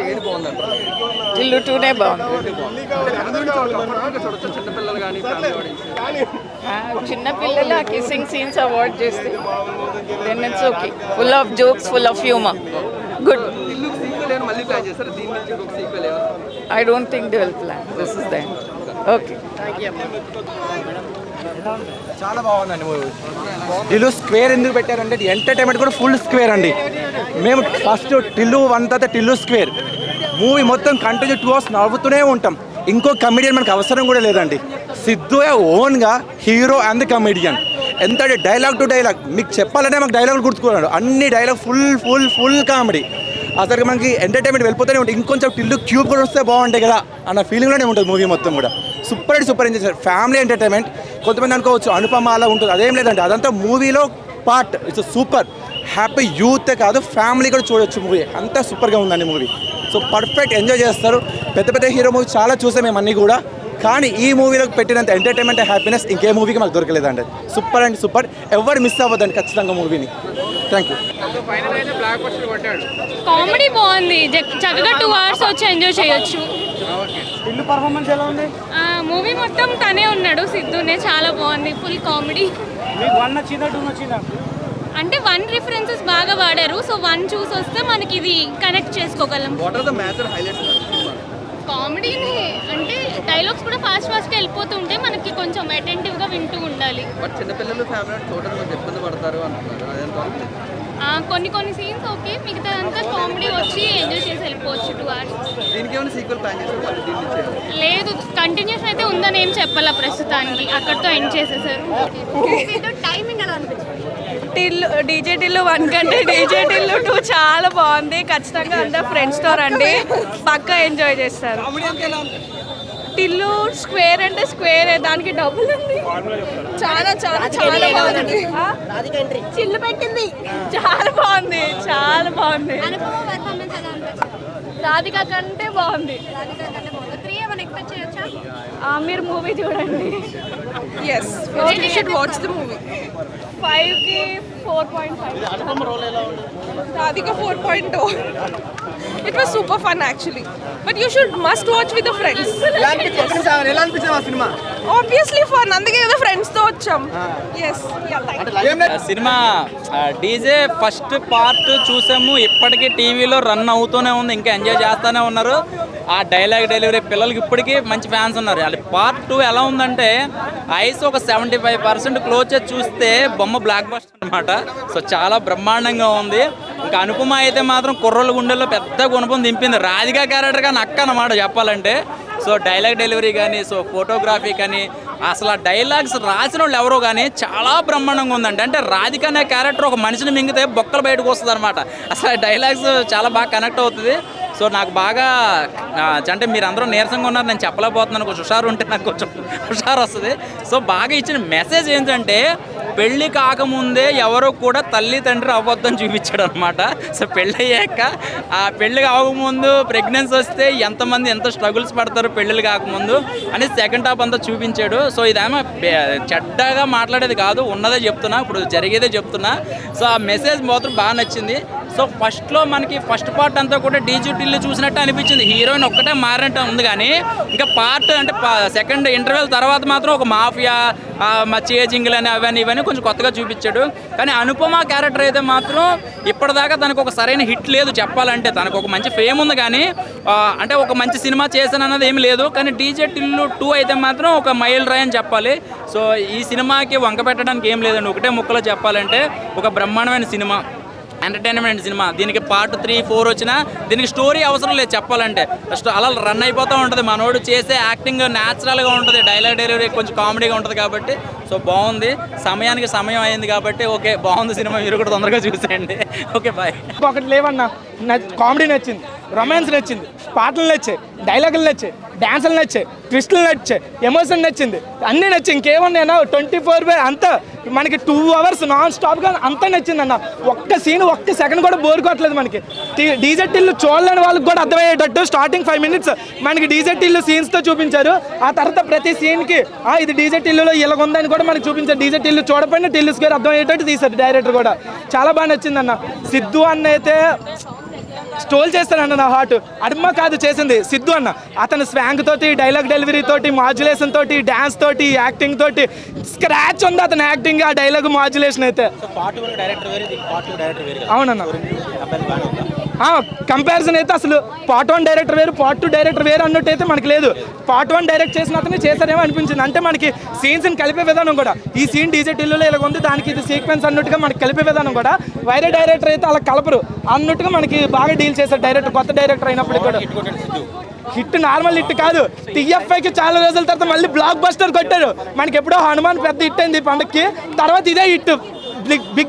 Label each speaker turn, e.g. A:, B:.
A: అంటే ఏది బాగుందంటారు?
B: టిల్లు 2నే బాగుంది.
A: చిన్నపిల్లలు కానీ ఫ్యామిలీ ఆడియన్స్
B: చిన్న పిల్లలు ఆ కిస్సింగ్ సీన్స్ అవాయిడ్ చేస్తే then it's okay. Full of jokes, full of humour. Good.
A: ఇల్లు సీక్వెల్ ఏమైనా మళ్ళీ ప్లాన్ చేస్తారు దీని నుంచి ఇంకొక సీక్వెల్ ఏమైనా?
B: I don't think they will plan. This is the end. Okay.
C: చాలా బాగుందండి మూవీ. టిల్లు స్క్వేర్ ఎందుకు పెట్టారంటే ఎంటర్టైన్మెంట్ కూడా ఫుల్ స్క్వేర్ అండి. మేము ఫస్ట్ టిల్లు 1 తర్వాత టిల్లు స్క్వేర్ మూవీ మొత్తం కంటిన్యూ 2 hours నవ్వుతూనే ఉంటాం. ఇంకో కమెడియన్ మనకు అవసరం కూడా లేదండి. సిద్ధు ఓన్గా హీరో అండ్ కమెడియన్. ఎంత డైలాగ్ టు డైలాగ్ మీకు చెప్పాలంటే మాకు డైలాగులు గుర్తుకున్నాడు. అన్ని dialogue full full full comedy. అసలు మనకి ఎంటర్టైన్మెంట్ వెళ్ళిపోతూనే ఉంటుంది. ఇంకొంచెం టిల్లు క్యూబ్ కూడా వస్తే బాగుంటాయి కదా అన్న ఫీలింగ్లోనే ఉంటుంది మూవీ మొత్తం కూడా. సూపర్ అండ్ సూపర్ ఎంజాయ్ చేశారు. Family entertainment. కొంతమంది అనుకోవచ్చు అనుపమ అలా ఉంటుంది, అదేం లేదండి. అదంతా మూవీలో part. It's super happy. Youth కాదు ఫ్యామిలీ కూడా చూడొచ్చు మూవీ. అంతా సూపర్గా ఉందండి మూవీ. సో పర్ఫెక్ట్ ఎంజాయ్ చేస్తారు. పెద్ద పెద్ద హీరో మూవీ చాలా చూసాం మేము అన్నీ కూడా, కానీ ఈ మూవీలో పెట్టినంత ఎంటర్టైన్మెంట్ హ్యాపీనెస్ ఇంకే మూవీకి మాకు దొరకలేదండి. Super and super. ఎవరు మిస్ అవ్వద్దండి ఖచ్చితంగా మూవీని. Thank you.
D: కామెడీ బాగుంది. చక్కగా 2 hours వచ్చి ఎంజాయ్ చేయొచ్చు.
C: టిల్లు పర్ఫార్మెన్స్ ఎలా ఉంది?
D: మూవీ మొత్తం తనే ఉన్నాడు, సిద్ధునే. చాలా బాగుంది. Full comedy.
C: మీకు 1 నచ్చిందా 2 నచ్చిందా?
D: అంటే 1 రిఫరెన్సెస్ బాగా వాడారు. సో 1 చూసి వస్తే మనకి ఇది కనెక్ట్ చేసుకోగలం.
A: What are the major highlights?
D: కామెడీని అంటే డైలాగ్స్ కూడా ఫాస్ట్గా వెళ్ళిపోతుంటే మనకి కొంచెం అటెంటివ్గా వింటూ ఉండాలి.
A: బట్ చిన్నపిల్లలు ఫ్యామిలీ చూడడం కొంచెం ఇబ్బంది పడతారు అంటున్నారు.
D: కొన్ని సీన్స్ ఓకే, మిగతా అంతా కామెడీ వచ్చి ఎంజాయ్ చేసి వెళ్ళిపోవచ్చు 2 hours.
A: దీనికి ఏమైనా సీక్వెల్ ప్లాన్ చేస్తారు మళ్ళీ దీని నుంచి?
D: లేదు, కంటిన్యూషన్ అయితే ఉందని ఏం చెప్పాలా ప్రస్తుతానికి. అక్కడితో ఎండ్ చేసేసారు. టైమింగ్ ఎలా అనిపించింది?
E: డీజే టిల్లు 1 కంటే డీజే టిల్లు 2 చాలా బాగుంది. ఖచ్చితంగా అందరు ఫ్రెండ్స్తో రండి, పక్కా ఎంజాయ్ చేస్తారు. టిల్లు స్క్వేర్ అంటే స్క్వేర్, దానికి డబుల్ ఉంది. చాలా చాలా చాలా బాగుంది. చిల్లు పెట్టింది చాలా బాగుంది. చాలా బాగుంది. రాధిక కంటే బాగుంది. మీరు మూవీ చూడండి. Yes, you should watch the movie. 5కి 4.5. Radhika 4.2. It was super fun actually, but you should must watch with the friends.
A: ఎలా అనిపించింది ఆ సినిమా?
E: Obviously fun, అందుకే కదా ఫ్రెండ్స్ తో వచ్చాం. Yes, yeah.
F: Cinema DJ first part చూసాము, ఇప్పటికీ టీవీలో రన్ అవుతూనే ఉంది, ఇంకా ఎంజాయ్ చేస్తూనే ఉన్నారు. ఆ డైలాగ్ డెలివరీ పిల్లలకి ఇప్పటికీ మంచి ఫ్యాన్స్ ఉన్నారు. అది పార్ట్ 2 ఎలా ఉందంటే ఐస్ ఒక 75% క్లోజ్ చేసి చూస్తే బొమ్మ బ్లాక్ బస్టర్ అనమాట. సో చాలా బ్రహ్మాండంగా ఉంది. ఇంకా అనుపమ అయితే మాత్రం కుర్రోళ్ళ గుండెల్లో పెద్ద గుణపం దింపింది. రాధికా క్యారెక్టర్ కానీ అక్క అన్నమాట చెప్పాలంటే. సో డైలాగ్ డెలివరీ కానీ, సో ఫోటోగ్రఫీ కానీ, అసలు ఆ డైలాగ్స్ రాసిన వాళ్ళు ఎవరో కానీ చాలా బ్రహ్మాండంగా ఉందండి. అంటే రాధిక అనే క్యారెక్టర్ ఒక మనిషిని మింగితే బొక్కలు బయటకు వస్తుంది అనమాట. అసలు డైలాగ్స్ చాలా బాగా కనెక్ట్ అవుతుంది. సో నాకు బాగా అంటే మీరు అందరూ నీరసంగా ఉన్నారు, నేను చెప్పలేకపోతున్నాను. కొంచెం హుషారు ఉంటే నాకు కొంచెం హుషారు వస్తుంది. సో బాగా ఇచ్చిన మెసేజ్ ఏంటంటే పెళ్ళి కాకముందే ఎవరో కూడా తల్లి తండ్రి అవ్వద్దని చూపించాడు అనమాట. సో పెళ్ళి అయ్యాక ఆ పెళ్ళి కాకముందు ప్రెగ్నెన్సీ వస్తే ఎంతమంది ఎంత స్ట్రగుల్స్ పడతారు పెళ్ళిళ్ళు కాకముందు అని సెకండ్ హాఫ్ అంతా చూపించాడు. సో ఇదేమో చెడ్డగా మాట్లాడేది కాదు, ఉన్నదే చెప్తున్నా, ఇప్పుడు జరిగేదే చెప్తున్నా. సో ఆ మెసేజ్ మాత్రం బాగా నచ్చింది. సో ఫస్ట్లో మనకి ఫస్ట్ పార్ట్ అంతా కూడా డీజే టిల్లు చూసినట్టు అనిపించింది. హీరోయిన్ ఒక్కటే మారినట్టు ఉంది, కానీ ఇంకా పార్ట్ అంటే సెకండ్ ఇంటర్వెల్ తర్వాత మాత్రం ఒక మాఫియా చేజింగ్లు అని అవన్నీ ఇవన్నీ కొంచెం కొత్తగా చూపించాడు. కానీ అనుపమ క్యారెక్టర్ అయితే మాత్రం ఇప్పటిదాకా తనకు ఒక సరైన హిట్ లేదు చెప్పాలంటే. తనకు ఒక మంచి ఫేమ్ ఉంది కానీ అంటే ఒక మంచి సినిమా చేశాను అన్నది ఏమి లేదు. కానీ డీజే టిల్లు 2 అయితే మాత్రం ఒక మైల్ రాయ్ అని చెప్పాలి. సో ఈ సినిమాకి వంక పెట్టడానికి ఏం లేదండి. ఒకటే ముక్కలో చెప్పాలంటే ఒక బ్రహ్మాండమైన సినిమా, ఎంటర్టైన్మెంట్ సినిమా. దీనికి పార్ట్ 3, 4 వచ్చినా దీనికి స్టోరీ అవసరం లేదు చెప్పాలంటే. ఫస్ట్ అలా రన్ అయిపోతూ ఉంటుంది. మనోడు చేసే యాక్టింగ్ న్యాచురల్గా ఉంటుంది, డైలాగ్ డెలివరీ కొంచెం కామెడీగా ఉంటుంది కాబట్టి సో బాగుంది. సమయానికి సమయం అయింది కాబట్టి ఓకే, బాగుంది సినిమా. మీరు కూడా తొందరగా చూసేయండి. Okay, bye.
C: ఒకటి లేవన్నా, కామెడీ నచ్చింది, రొమాన్స్ నచ్చింది, పాటలు నచ్చాయి, డైలాగులు నచ్చాయి, డ్యాన్సులు నచ్చాయి, ట్విస్టులు నచ్చాయి, ఎమోషన్ నచ్చింది, అన్నీ నచ్చాయి. ఇంకేమన్నా 24/7 అంతా మనకి 2 hours నాన్ స్టాప్గా అంతా నచ్చింది అన్న. ఒక్క సీన్ ఒక్క సెకండ్ కూడా బోర్ కొట్టలేదు మనకి. డీజే టిల్లు చూడలేని వాళ్ళకి కూడా అర్థమయ్యేటట్టు స్టార్టింగ్ 5 minutes మనకి డీజే టిల్లు సీన్స్తో చూపించారు. ఆ తర్వాత ప్రతి సీన్కి ఇది డీజే టిల్లులో ఇలా ఉందని కూడా మనకి చూపించారు. డీజే టిల్లు చూడపోయినా టిల్లు స్క్వేర్ అర్థమయ్యేటట్టు తీశారు డైరెక్టర్ కూడా. చాలా బాగా నచ్చింది అన్న. సిద్ధు అన్న అయితే
G: స్టోల్ చేస్తానన్న నా హార్ట్. అడమ్మ కాదు చేసింది సిద్ధు అన్న. అతను స్వాంగ్ తోటి, డైలాగ్ డెలివరీ తోటి, మాడ్యులేషన్ తోటి, డ్యాన్స్ తోటి, యాక్టింగ్ తోటి స్క్రాచ్ ఉంది అతని యాక్టింగ్, ఆ డైలాగ్ మాడ్యులేషన్ అయితే. అవునన్న, కంపారిజన్ అయితే అసలు పార్ట్ 1 డైరెక్టర్ వేరు, పార్ట్ 2 డైరెక్టర్ వేరు అన్నట్టు అయితే మనకి లేదు. పార్ట్ 1 డైరెక్ట్ చేసిన అతనే చేశారేమో అనిపించింది. అంటే మనకి సీన్స్ని కలిపే విధానం కూడా, ఈ సీన్ డీజే టిల్లులో ఇలా ఉంది, దానికి ఇది సీక్వెన్స్ అన్నట్టుగా మనకి కలిపే విధానం కూడా వేరే డైరెక్టర్ అయితే అలా కలపరు అన్నట్టుగా మనకి బాగా డీల్ చేశారు డైరెక్టర్, కొత్త డైరెక్టర్ అయినప్పుడు కూడా. హిట్ నార్మల్ హిట్ కాదు, టీఎఫ్ఐకి చాలా రోజుల తర్వాత మళ్ళీ బ్లాక్ బస్టర్ కొట్టారు. మనకి ఎప్పుడో హనుమాన్ పెద్ద హిట్ అయింది పండక్కి, తర్వాత ఇదే హిట్, బిగ్